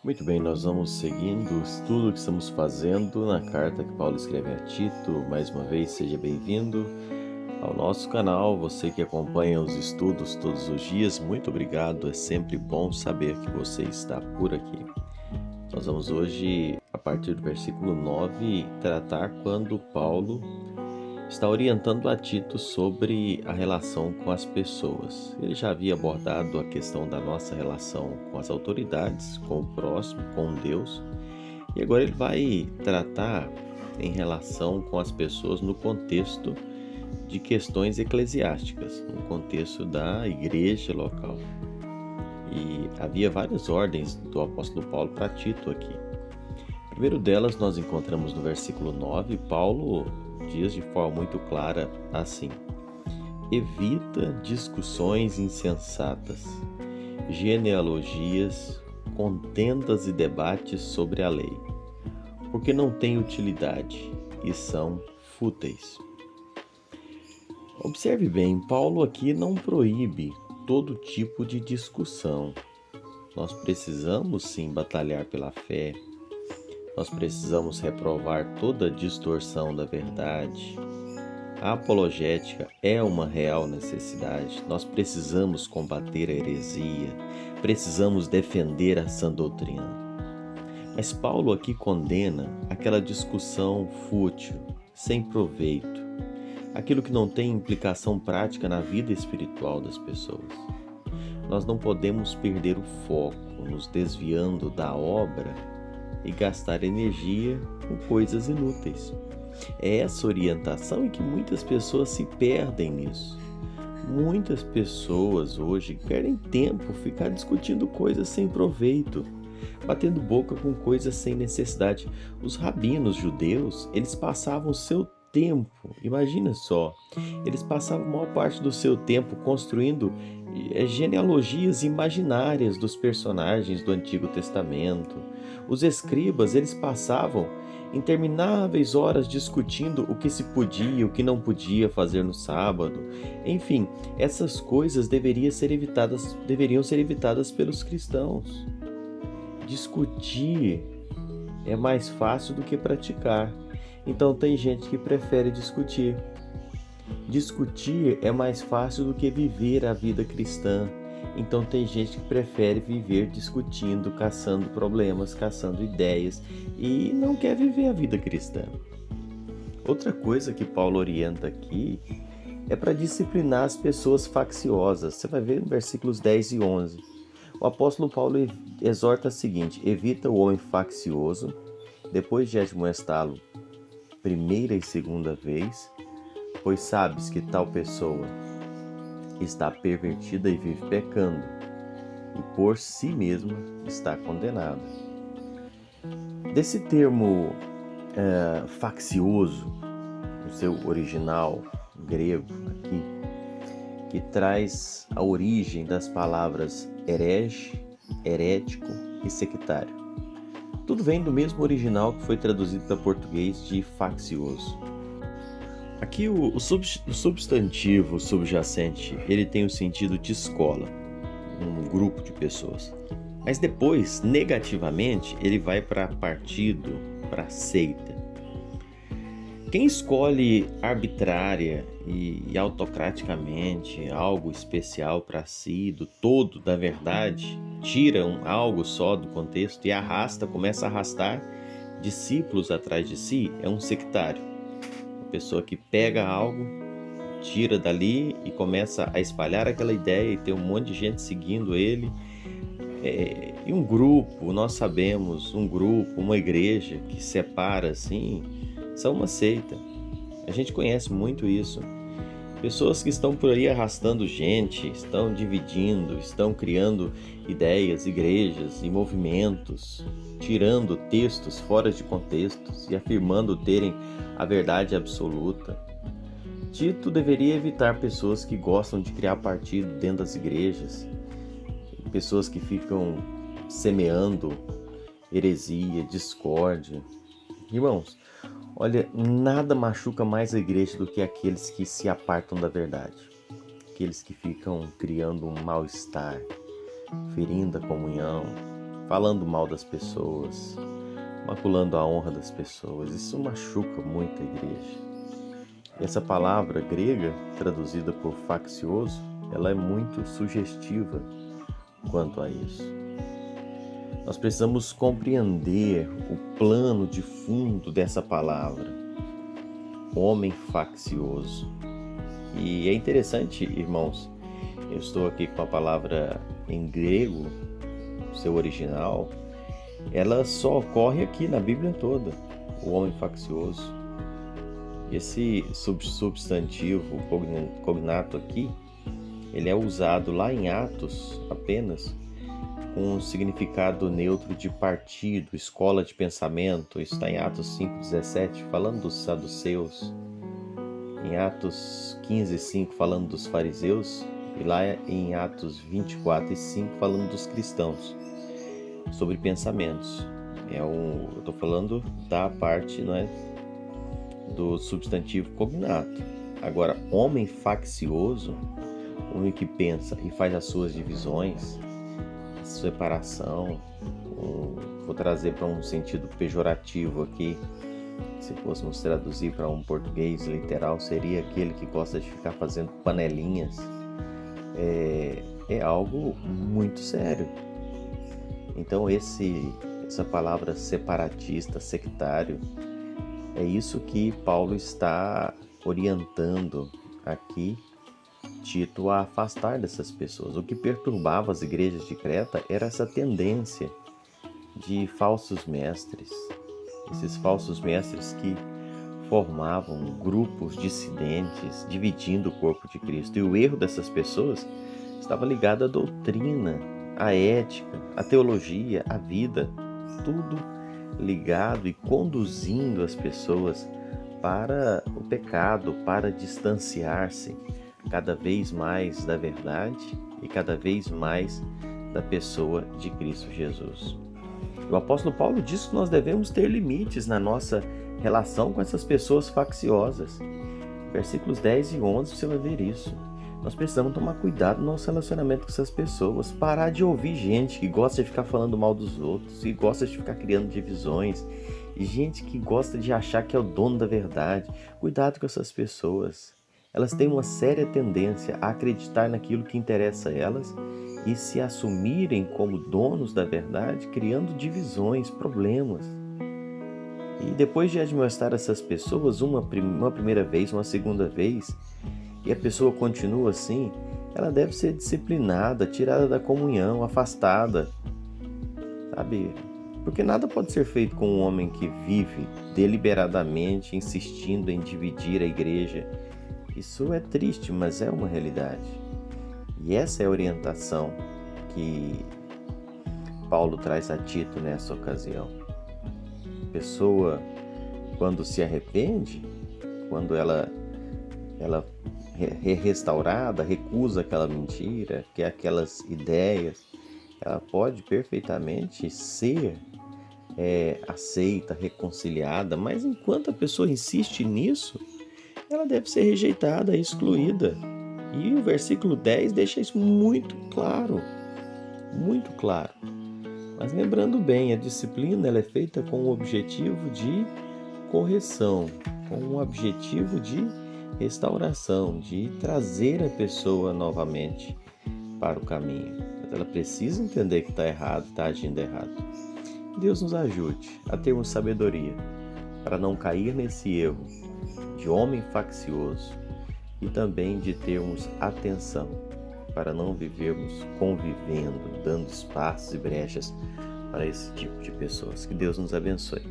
Muito bem, nós vamos seguindo o estudo que estamos fazendo na carta que Paulo escreve a Tito. Mais uma vez, seja bem-vindo ao nosso canal. Você que acompanha os estudos todos os dias, muito obrigado. É sempre bom saber que você está por aqui. Nós vamos hoje, a partir do versículo 9, tratar quando Paulo está orientando a Tito sobre a relação com as pessoas. Ele já havia abordado a questão da nossa relação com as autoridades, com o próximo, com Deus, e agora ele vai tratar em relação com as pessoas no contexto de questões eclesiásticas, no contexto da igreja local. E havia várias ordens do apóstolo Paulo para Tito aqui. O primeiro delas nós encontramos no versículo 9. Paulo diz de forma muito clara assim: evita discussões insensatas, genealogias, contendas e debates sobre a lei, porque não têm utilidade e são fúteis. Observe bem, Paulo aqui não proíbe todo tipo de discussão. Nós precisamos sim batalhar pela fé. Nós precisamos reprovar toda distorção da verdade. A apologética é uma real necessidade. Nós precisamos combater a heresia, precisamos defender a sã doutrina. Mas Paulo aqui condena aquela discussão fútil, sem proveito, aquilo que não tem implicação prática na vida espiritual das pessoas. Nós não podemos perder o foco, nos desviando da obra e gastar energia com coisas inúteis. É essa orientação em que muitas pessoas se perdem nisso. Muitas pessoas hoje perdem tempo ficar discutindo coisas sem proveito, batendo boca com coisas sem necessidade. Os rabinos judeus, eles passavam seu tempo, imagina só, eles passavam a maior parte do seu tempo construindo genealogias imaginárias dos personagens do Antigo Testamento. Os escribas, eles passavam intermináveis horas discutindo o que se podia e o que não podia fazer no sábado. Enfim, essas coisas deveriam ser evitadas pelos cristãos. Discutir é mais fácil do que praticar. Então tem gente que prefere discutir. Discutir é mais fácil do que viver a vida cristã. Então tem gente que prefere viver discutindo, caçando problemas, caçando ideias e não quer viver a vida cristã. Outra coisa que Paulo orienta aqui é para disciplinar as pessoas facciosas. Você vai ver no versículos 10 e 11. O apóstolo Paulo exorta o seguinte: evita o homem faccioso, depois de admoestá-lo primeira e segunda vez, pois sabes que tal pessoa está pervertida e vive pecando, e por si mesma está condenada. Desse termo faccioso, no seu original grego aqui, que traz a origem das palavras herege, herético e sectário. Tudo vem do mesmo original que foi traduzido para português de faccioso. Aqui o substantivo subjacente, ele tem o sentido de escola, um grupo de pessoas. Mas depois, negativamente, ele vai para partido, para seita. Quem escolhe arbitrária e autocraticamente algo especial para si, do todo da verdade, tira algo só do contexto e começa a arrastar discípulos atrás de si, é um sectário. Uma pessoa que pega algo, tira dali e começa a espalhar aquela ideia e tem um monte de gente seguindo ele. E um grupo, nós sabemos, uma igreja que separa assim, são uma seita. A gente conhece muito isso. Pessoas que estão por aí arrastando gente, estão dividindo, estão criando ideias, igrejas e movimentos, tirando textos fora de contextos e afirmando terem a verdade absoluta. Tito deveria evitar pessoas que gostam de criar partido dentro das igrejas, pessoas que ficam semeando heresia, discórdia. Irmãos, olha, nada machuca mais a igreja do que aqueles que se apartam da verdade. Aqueles que ficam criando um mal-estar, ferindo a comunhão, falando mal das pessoas, maculando a honra das pessoas. Isso machuca muito a igreja. E essa palavra grega, traduzida por faccioso, ela é muito sugestiva quanto a isso. Nós precisamos compreender o plano de fundo dessa palavra, homem faccioso. E é interessante, irmãos, eu estou aqui com a palavra em grego, seu original, ela só ocorre aqui na Bíblia toda, o homem faccioso. Esse substantivo cognato aqui, ele é usado lá em Atos apenas com um significado neutro de partido, escola de pensamento. Isso está em Atos 5,17, falando dos saduceus. Em Atos 15,5, falando dos fariseus. E lá em Atos 24,5, falando dos cristãos. Sobre pensamentos. Eu estou falando da parte, não é, do substantivo cognato. Agora, homem faccioso, homem que pensa e faz as suas divisões, separação, vou trazer para um sentido pejorativo aqui, se fôssemos traduzir para um português literal, seria aquele que gosta de ficar fazendo panelinhas. É algo muito sério. Então essa palavra separatista, sectário, é isso que Paulo está orientando aqui Tito a afastar dessas pessoas. O que perturbava as igrejas de Creta era essa tendência de falsos mestres. Esses falsos mestres que formavam grupos dissidentes, dividindo o corpo de Cristo. E o erro dessas pessoas estava ligado à doutrina, à ética, à teologia, à vida. Tudo ligado e conduzindo as pessoas para o pecado, para distanciar-se cada vez mais da verdade e cada vez mais da pessoa de Cristo Jesus. O apóstolo Paulo diz que nós devemos ter limites na nossa relação com essas pessoas facciosas. Versículos 10 e 11 você vai ver isso. Nós precisamos tomar cuidado no nosso relacionamento com essas pessoas, parar de ouvir gente que gosta de ficar falando mal dos outros, que gosta de ficar criando divisões, e gente que gosta de achar que é o dono da verdade. Cuidado com essas pessoas. Elas têm uma séria tendência a acreditar naquilo que interessa a elas e se assumirem como donos da verdade, criando divisões, problemas. E depois de admoestar essas pessoas uma primeira vez, uma segunda vez, e a pessoa continua assim, ela deve ser disciplinada, tirada da comunhão, afastada, sabe? Porque nada pode ser feito com um homem que vive deliberadamente insistindo em dividir a igreja. Isso é triste, mas é uma realidade. E essa é a orientação que Paulo traz a Tito nessa ocasião. A pessoa, quando se arrepende, quando ela é restaurada, recusa aquela mentira, quer aquelas ideias, ela pode perfeitamente ser aceita, reconciliada, mas enquanto a pessoa insiste nisso, ela deve ser rejeitada, excluída. E o versículo 10 deixa isso muito claro, muito claro. Mas lembrando bem, a disciplina ela é feita com o objetivo de correção, com o objetivo de restauração, de trazer a pessoa novamente para o caminho. Mas ela precisa entender que está errado, está agindo errado. Deus nos ajude a termos sabedoria para não cair nesse erro de homem faccioso e também de termos atenção para não vivermos convivendo, dando espaços e brechas para esse tipo de pessoas. Que Deus nos abençoe.